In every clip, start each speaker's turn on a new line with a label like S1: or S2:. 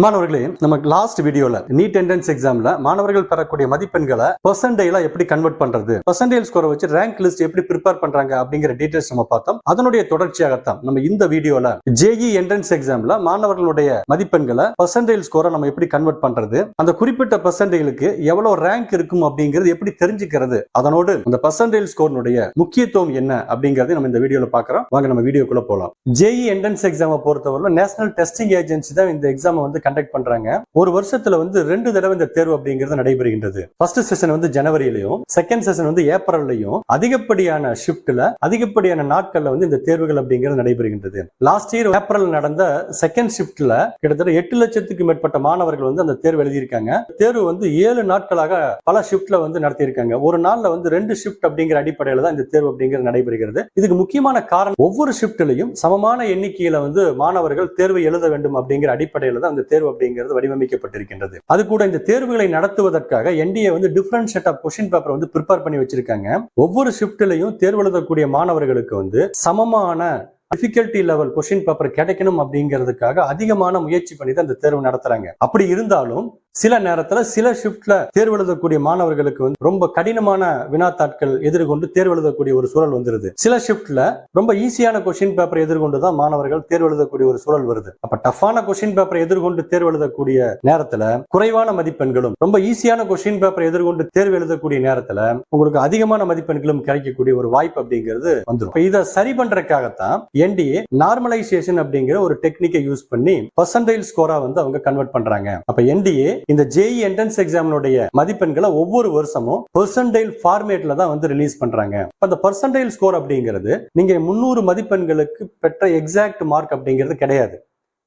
S1: மாணவர்களே, நம்ம லாஸ்ட் வீடியோல நீட் என்ட்ரன்ஸ் எக்ஸாம்ல மாணவர்கள் பெறக்கூடிய மதிப்பெண்களை பெர்சன்டைலா எப்படி கன்வெர்ட் பண்றது, பெர்சன்டைல் ஸ்கோரை வச்சு ரேங்க் லிஸ்ட் எப்படி ப்ரிப்பேர் பண்றாங்க அப்படிங்கிற டீடைல்ஸ் நம்ம பார்த்தோம். அதனுடைய தொடர்ச்சியாகத்தான் நம்ம இந்த வீடியோல ஜேஇ என்ட்ரன்ஸ் எக்ஸாம்ல மாணவர்களுடைய மதிப்பெண்களை பெர்சன்டைல் ஸ்கோரை நம்ம எப்படி கன்வெர்ட் பண்றது, அந்த குறிப்பிட்ட பெர்சன்டைலுக்கு எவ்வளவு ரேங்க் இருக்கும் அப்படிங்கிறது எப்படி தெரிஞ்சுக்கிறது, அதனோடு அந்த பெர்சன்டைல் ஸ்கோரினுடைய முக்கியத்துவம் என்ன அப்படிங்கறதை நம்ம இந்த வீடியோல பார்க்கிறோம். வாங்க நம்ம வீடியோக்குள்ள போலாம். ஜேஇ என்ட்ரன்ஸ் எக்ஸாமை பொறுத்தவரை நேஷனல் டெஸ்டிங் ஏஜென்சி தான் இந்த எக்ஸாம் வந்து கண்டக்ட் பண்றாங்க. ஒரு வருஷத்துல வந்து 2 தடவை இந்த தேர்வு அப்படிங்கிறது நடைபெறுகின்றது. ஃபர்ஸ்ட் செஷன் வந்து ஜனவரியிலையும், செகண்ட் செஷன் வந்து ஏப்ரல்லையும் அதிகப்படியான ஷிப்ட்ல அதிகப்படியான நாட்கள்ல வந்து இந்த தேர்வுகள் அப்படிங்கிறது நடைபெறுகின்றது. லாஸ்ட் இயர் ஏப்ரல் நடந்த செகண்ட் ஷிப்ட்ல கிட்டத்தட்ட 8 லட்சத்துக்கு மேற்பட்ட மாணவர்கள் வந்து அந்த தேர்வு எழுதியிருக்காங்க. தேர்வு வந்து 7 நாட்களாக பல ஷிப்ட்ல வந்து நடத்தியிருக்காங்க. ஒரு நாள்ல வந்து 2 ஷிப்ட் அப்படிங்கிற அடிப்படையில தான் இந்த தேர்வு அப்படிங்கிறது நடைபெறுகிறது. இதுக்கு முக்கியமான காரணம், ஒவ்வொரு ஷிப்ட்லையும் சமமான எண்ணிக்கையில வந்து மாணவர்கள் தேர்வு எழுத வேண்டும் அப்படிங்கிற அடிப்படையில தான் அந்த தேர்வு அப்படிங்கிறது வடிவமைக்கப்பட்டிருக்கின்றது. அது கூட இந்த தேர்வுகளை நடத்துவதற்காக என்டிஏ வந்து different set of question paper வந்து ப்ரிப்பேர் பண்ணி வச்சிருக்காங்க. ஒவ்வொரு ஷிப்ட்லயும் தேர்வு எழுதக்கூடிய மாணவர்களுக்கு வந்து சமமான டிஃபிகல்ட்டி லெவல் क्वेश्चन பேப்பர் கிடைக்கணும் அப்படிங்கிறதுக்காக அதிகமான முயற்சி பண்ணி தான் இந்த தேர்வு நடத்துறாங்க. அப்படி இருந்தாலும் சில நேரத்துல சில ஷிப்ட்ல தேர்வு எழுதக்கூடிய மாணவர்களுக்கு வந்து ரொம்ப கடினமான வினாத்தாட்கள் எதிர்கொண்டு தேர்வு எழுதக்கூடிய ஒரு சூழல் வந்துருது. சில ஷிப்ட்ல ரொம்ப ஈஸியான क्वेश्चन பேப்பர் எதிர்கொண்டு தான் மாணவர்கள் தேர்வு எழுதக்கூடிய ஒரு சூழல் வருது. அப்ப டஃப்பான क्वेश्चन பேப்பர் எதிர்கொண்டு தேர்வு எழுதக்கூடிய நேரத்துல குறைவான மதிப்பெண்களும், ரொம்ப ஈஸியான क्वेश्चन பேப்பர் எதிர்கொண்டு தேர்வு எழுதக்கூடிய நேரத்துல உங்களுக்கு அதிகமான மதிப்பெண்களும் கிடைக்கக்கூடிய ஒரு வாய்ப்பு அப்படிங்கிறது வந்துடும். இதை சரி பண்றதுக்காகத்தான் என்டிஏ நார்மலைசேஷன் அப்படிங்கிற ஒரு டெக்னிக்கை யூஸ் பண்ணி பெர்சன்டைல் ஸ்கோரா வந்து அவங்க கன்வெர்ட் பண்றாங்க. அப்ப என்டிஏ இந்த ஜேஇ என்ட்ரன்ஸ் எக்ஸாமினுடைய மதிப்பெண்களை ஒவ்வொரு வருஷமும் பெர்சன்டைல் ஃபார்மேட்ல தான் வந்து ரிலீஸ் பண்றாங்க. அந்த பெர்சன்டைல் ஸ்கோர் அப்படிங்கிறது நீங்க 300 மதிப்பெண்களுக்கு பெற்ற எக்ஸாக்ட் மார்க் அப்படிங்கிறது கிடையாது.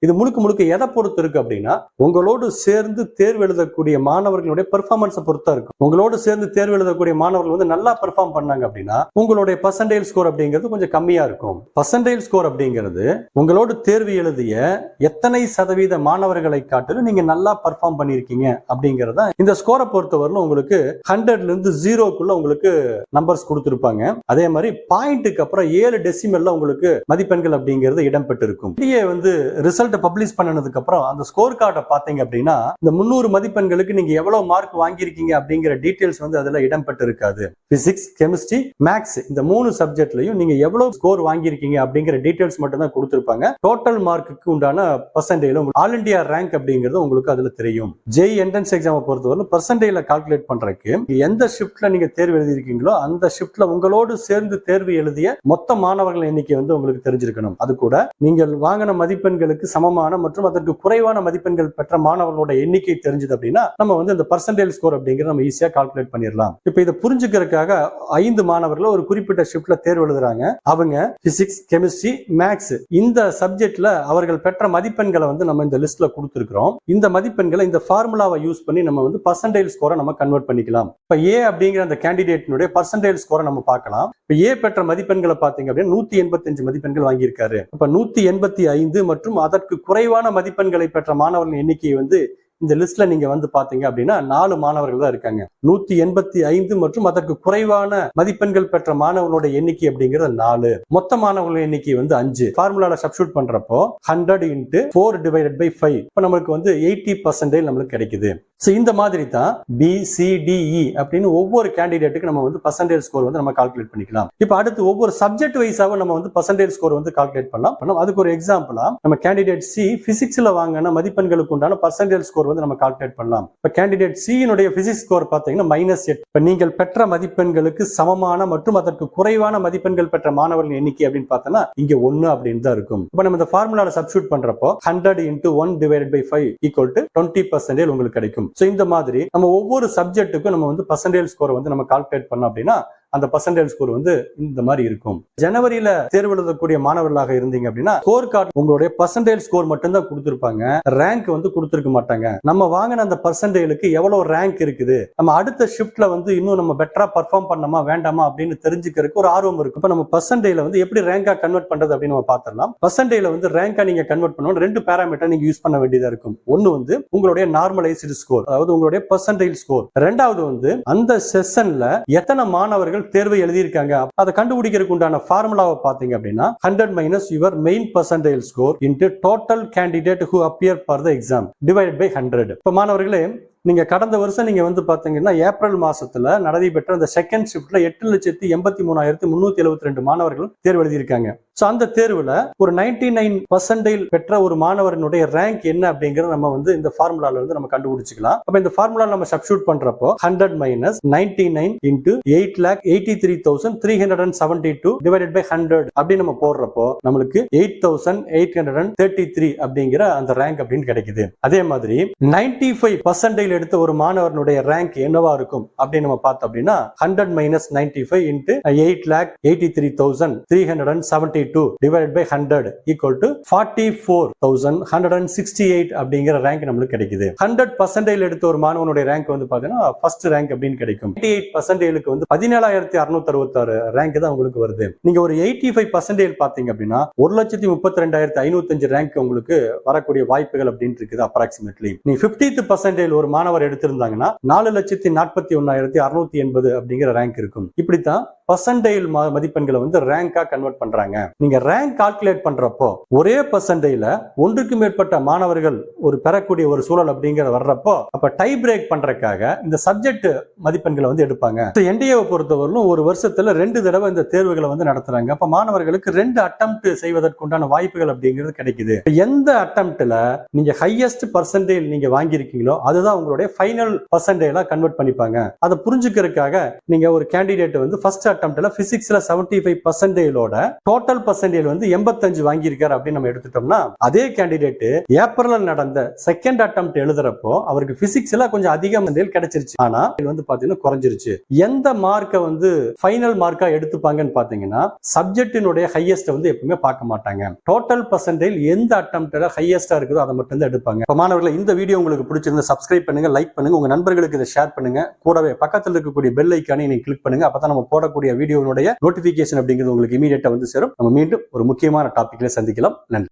S1: இது முழுக்க முழுக்க எதை பொறுத்து இருக்கு அப்படின்னா, உங்களோடு சேர்ந்து தேர்வு எழுதக்கூடிய மாணவர்களுடைய பெர்ஃபார்மன்ஸை பொறுத்தா இருக்கும். உங்களோடு சேர்ந்து தேர்வு எழுதக்கூடிய மாணவர்கள் வந்து நல்லா பெர்ஃபார்ம் பண்ணாங்க அப்படின்னா உங்களுடைய பெர்சன்டைல் ஸ்கோர் அப்படிங்கிறது கொஞ்சம் கம்மியா இருக்கும். பெர்சன்டைல் ஸ்கோர் அப்படிங்கிறது உங்களோடு தேர்வு எழுதிய எத்தனை சதவீத மாணவர்களை காட்டிலும் நீங்க நல்லா பெர்ஃபார்ம் பண்ணிருக்கீங்க அப்படிங்கறத இந்த ஸ்கோரை பொறுத்தவரையிலும் உங்களுக்கு 100ல இருந்து 0க்குள்ள உங்களுக்கு நம்பர்ஸ் கொடுத்திருப்பாங்க. அதே மாதிரி பாயிண்ட்டுக்கு அப்புறம் 7 டெசிமல்ல உங்களுக்கு மதிப்பெண்கள் அப்படிங்கிறது இடம்பெற்று இருக்கும். இதையே வந்து ரிசல்ட் பப்ளிஷ் பண்ணனதுக்கு அப்புறம் அந்த ஸ்கோர் கார்டை பாத்தீங்க அப்படின்னா இந்த 300 மதிப்பெண்களுக்கு நீங்க எவ்வளவு மார்க் வாங்கியிருக்கீங்க அப்படிங்கிற டீடைல்ஸ் வந்து அதுல இடம்பெற்று இருக்காது. பிசிக்ஸ், கெமிஸ்ட்ரி, மேக்ஸ் இந்த 3 சப்ஜெக்ட்லயும் நீங்க எவ்வளவு ஸ்கோர் வாங்கியிருக்கீங்க அப்படிங்கிற டீடைல்ஸ் மட்டும் தான் கொடுத்திருப்பாங்க. டோட்டல் மார்க்குக்கு உண்டான பெர்சன்டைல் ஆல் இந்தியா ரேங்க் அப்படிங்கிறது உங்களுக்கு அதுல தெரியும். ஜேஇ என்ட்ரன்ஸ் எக்ஸாமை பொறுத்தவரை பெர்சன்டைல கால்குலேட் பண்றதுக்கு எந்த ஷிப்ட்ல நீங்க தேர்வு எழுதியிருக்கீங்களோ அந்த ஷிப்ட்ல உங்களோடு சேர்ந்து தேர்வு எழுதிய மொத்த மாணவர்கள் எண்ணிக்கை வந்து உங்களுக்கு தெரிஞ்சிருக்கணும். அது கூட நீங்கள் வாங்கின மதிப்பெண்களுக்கு சமமான மற்றும் அதற்கு குறைவான மதிப்பெண்கள் பெற்ற மாணவர்களோட எண்ணிக்கை தெரிஞ்சது அப்படின்னா நம்ம வந்து இந்த பெர்சன்டைல் ஸ்கோர் அப்படிங்கறத நம்ம ஈஸியா கால்குலேட் பண்ணிடலாம். இப்ப இதை புரிஞ்சுக்கிறதுக்காக 5 மாணவர்கள் ஒரு குறிப்பிட்ட ஷிப்ட்ல தேர்வு எழுதுறாங்க. அவங்க பிசிக்ஸ், கெமிஸ்ட்ரி, மேக்ஸ் இந்த சப்ஜெக்ட்ல அவர்கள் பெற்ற மதிப்பெண்களை வந்து நம்ம இந்த லிஸ்ட்ல கொடுத்திருக்கிறோம். இந்த மதிப்பெண்களை இந்த ஃபார்முலாவை யூஸ் பண்ணி நம்ம வந்து பெர்சன்டைல் ஸ்கோரை நம்ம கன்வெர்ட் பண்ணிக்கலாம். இப்ப ஏ அப்படிங்கிற அந்த கேண்டிடேட்னுடைய பெர்சன்டைல் ஸ்கோரை நம்ம பார்க்கலாம். இப்ப ஏ பெற்ற மதிப்பெண்களை பாத்தீங்க அப்படின்னா 185 மதிப்பெண்கள் வாங்கியிருக்காரு. இப்ப 185 மற்றும் அதற்கு குறைவான மதிப்பெண்களை பெற்ற மாணவர்கள் எண்ணிக்கை வந்து இந்த லிஸ்ட்ல நீங்க வந்து பாத்தீங்க அப்படின்னா 4 மாணவர்கள் தான் இருக்காங்க. 185 மற்றும் அதற்கு குறைவான மதிப்பெண்கள் பெற்ற மாணவர்களோட எண்ணிக்கை அப்படிங்கிறது 4. மொத்த மாணவர்கள் எண்ணிக்கை வந்து 5. ஃபார்முலால சப்ஸ்டிட்யூட் பண்றப்போ 100 × 4/5 இப்ப நமக்கு வந்து 80% நம்மளுக்கு கிடைக்குது. இந்த மாதிரி தான் BCDE அப்படின்னு ஒவ்வொரு கேண்டிடேட்டுக்கு நம்ம வந்து பெர்சன்டைல் ஸ்கோர் வந்து நம்ம கால்குலேட் பண்ணிக்கலாம். இப்ப அடுத்து ஒவ்வொரு சப்ஜெக்ட் வைஸாவும் நம்ம வந்து பெர்சன்டைல் ஸ்கோர் வந்து கால்குலேட் பண்ணலாம். அதுக்கு ஒரு எக்ஸாம்பிளா நம்ம கேண்டிடேட் சி பிசிக்ஸ்ல வாங்கின மதிப்பெண்களுக்கு உண்டான பெர்சன்டைல் ஸ்கோர் வந்து நம்ம கால்குலேட் பண்ணலாம். இப்ப கேண்டிடேட் சி னுடைய பிசிக்ஸ் ஸ்கோர் பாத்தீங்கன்னா -8. இப்ப நீங்கள் பெற்ற மதிப்பெண்களுக்கு சமமான மற்றும் அதற்கு குறைவான மதிப்பெண்கள் பெற்ற மாணவர்கள் எண்ணிக்கை அப்படின்னு பார்த்தோம்னா இங்க 1 அப்படின்னு தான் இருக்கும். இப்ப நம்ம இந்த ஃபார்முலால சப்ஸ்டிட்யூட் பண்றப்போ 100 × 1/5 = 20% உங்களுக்கு கிடைக்கும். இந்த மாதிரி நம்ம ஒவ்வொரு சப்ஜெக்ட்டுக்கும் நம்ம வந்து பெர்சன்டைல் ஸ்கோர் வந்து நம்ம கால்குலேட் பண்ணோம் அப்படின்னா அந்த பெர்சன்டைல் ஸ்கோர் வந்து இந்த மாதிரி இருக்கும். ஜனவரியில தேர்வு எழுதக்கூடிய மாணவர்களாக இருந்தீங்க அப்படின்னா ஸ்கோர் கார்டு உங்களுடைய பெர்சன்டைல் ஸ்கோர் மட்டும் தான் கொடுத்திருப்பாங்க. ரேங்க் வந்து கொடுத்திருக்க மாட்டாங்க. நம்ம வாங்கின அந்த பெர்சன்டைலுக்கு எவ்வளவு ரேங்க் இருக்குது, நம்ம அடுத்த ஷிப்ட்ல வந்து இன்னும் நம்ம பெட்டரா பெர்ஃபார்ம் பண்ணணுமா வேண்டாமா அப்படின்னு தெரிஞ்சுக்கிறதுக்கு ஒரு ஆர்வம் இருக்கும். இப்ப நம்ம பெர்சன்டைல வந்து எப்படி ரேங்கா கன்வெர்ட் பண்றது அப்படின்னு நம்ம பார்த்தரலாம். பெர்சன்டைல வந்து ரேங்கா நீங்க கன்வெர்ட் பண்ணணும் 2 பாராமீட்டர் நீங்க யூஸ் பண்ண வேண்டியதா இருக்கும். ஒன்னு வந்து உங்களுடைய நார்மலைஸ்டு ஸ்கோர், அதாவது உங்களுடைய பெர்சன்டைல் ஸ்கோர். ரெண்டாவது வந்து அந்த செஷன்ல எத்தனை மாணவர்கள் மாணவர்கள் தேர்வை எழுதியிருக்காங்க. அதை கண்டுபிடிக்கிறதுக்கு உண்டான ஃபார்முலாவை பாத்தீங்க அப்படின்னா 100 minus your main percentile score into total candidate who appear for the exam divided by 100. இப்ப மாணவர்களே, நீங்க கடந்த வருஷம் நீங்க வந்து பாத்தீங்கன்னா ஏப்ரல் மாசத்துல நடைபெற்ற அந்த செகண்ட் ஷிப்ட்ல 8,83,372 மாணவர்கள் தேர்வு எழுதியிருக்காங்க. சோ அந்த தேர்வுல ஒரு 99% பெற்ற ஒரு மாணவனுடைய ரேங்க் என்ன அப்படிங்கறத நம்ம வந்து இந்த ஃபார்முலால இருந்து நம்ம கண்டுபிடிச்சிக்கலாம். அப்ப இந்த ஃபார்முலா நம்ம சப்ஸ்டிட்யூட் பண்றப்போ 100 minus 99 into 8,83,372 divided by 100 அப்படி நம்ம போடுறப்போ நம்மளுக்கு 8,833 அப்படிங்கிற அந்த ரேங்க் அப்படின்னு கிடைக்குது. அதே மாதிரி 95% எடுத்த ஒரு மாணவனுடைய ரேங்க் என்னவா இருக்கும் அப்படின்னு நம்ம பார்த்தோம் அப்படின்னா 100 minus 95 into 8,83,372 divided by 100 equal to 44,168 அப்படிங்கிற ரேங்க் நம்மளுக்கு கிடைக்குது. 100% எடுத்த ஒரு மாணவனுடைய ரேங்க் வந்து பாத்தீங்கன்னா ஃபர்ஸ்ட் ரேங்க் அப்படின்னு கிடைக்கும். 88% வந்து 17,666 ரேங்க் தான் உங்களுக்கு வருது. நீங்க ஒரு 85% பாத்தீங்க அப்படின்னா 1,32,505 ரேங்க் உங்களுக்கு வரக்கூடிய வாய்ப்புகள் அப்படின்னு இருக்குது அப்ராக்சிமேட்லி. நீ 50th ஒரு மாணவர் எடுத்திருந்தாங்கன்னா 4,41,680 அப்படிங்கிற ரேங்க் இருக்கும். இப்படித்தான் பர்சன்டைல் மதிப்பெண்களை வந்து ரேங்கா கன்வெர்ட் பண்றாங்க. நீங்க ரேங்க் கால்குலேட் பண்றப்போ ஒரே பர்சன்டைல ஒன்றுக்கு மேற்பட்ட மாணவர்கள் ஒரு பெறக்கூடிய ஒரு சூழல் அப்படிங்கிற வர்றப்போ அப்ப டை பிரேக் பண்றதுக்காக இந்த சப்ஜெக்ட் மதிப்பெண்களை வந்து எடுப்பாங்க. என்டிஏவை பொறுத்தவரையிலும் ஒரு வருஷத்துல 2 தடவை இந்த தேர்வுகளை வந்து நடத்துறாங்க. அப்ப மாணவர்களுக்கு 2 அட்டெம்ப்ட் செய்வதற்குண்டான வாய்ப்புகள் அப்படிங்கிறது கிடைக்குது. எந்த அட்டெம்ப்ட்ல நீங்க ஹையஸ்ட் பர்சன்டைல் நீங்க வாங்கியிருக்கீங்களோ அதுதான் உங்களுடைய ஃபைனல் பர்சன்டைலா கன்வெர்ட் பண்ணிப்பாங்க. அதை புரிஞ்சுக்கிறதுக்காக நீங்க ஒரு கேண்டிடேட் வந்து ஃபர்ஸ்ட் அட்டெம்ப்ட்ல பிசிக்ஸ்ல 75% டோட்டல் பர்சன்டேஜ் வந்து 85 வாங்கியிருக்காரு அப்படின்னு நம்ம எடுத்துட்டோம்னா அதே கேண்டிடேட் ஏப்ரல்ல நடந்த செகண்ட் அட்டெம்ப்ட் எழுதுறப்போ அவருக்கு பிசிக்ஸ்ல கொஞ்சம் அதிக பர்சன்டேஜ் கிடைச்சிருச்சு. ஆனா வந்து பாத்தீங்கன்னா குறைஞ்சிருச்சு. எந்த மார்க்கை வந்து ஃபைனல் மார்க்கா எடுத்துப்பாங்கன்னு பாத்தீங்கன்னா சப்ஜெக்டினுடைய ஹையஸ்ட் வந்து எப்பவுமே பார்க்க மாட்டாங்க. டோட்டல் பர்சன்டேஜ் எந்த அட்டெம்ப்ட்ல ஹையஸ்டா இருக்குதோ அதை மட்டும் தான் எடுப்பாங்க. மாணவர்களே, இந்த வீடியோ உங்களுக்கு பிடிச்சிருந்தா சப்ஸ்கிரைப் பண்ணுங்க, லைக் பண்ணுங்க, உங்க நண்பர்களுக்கு இதை ஷேர் பண்ணுங்க. கூடவே பக்கத்தில் இருக்கக்கூடிய பெல் ஐக்கானை நீங்க கிளிக் பண்ணுங்க. அப்பதான் நம்ம போடக்கூடிய வீடியோனுடைய நோட்டிபிகேஷன் அப்படிங்கிறது உங்களுக்கு இமீடியட்டா வந்து சேரும். நம்ம மீண்டும் ஒரு முக்கியமான டாபிக்ல சந்திக்கலாம். நன்றி.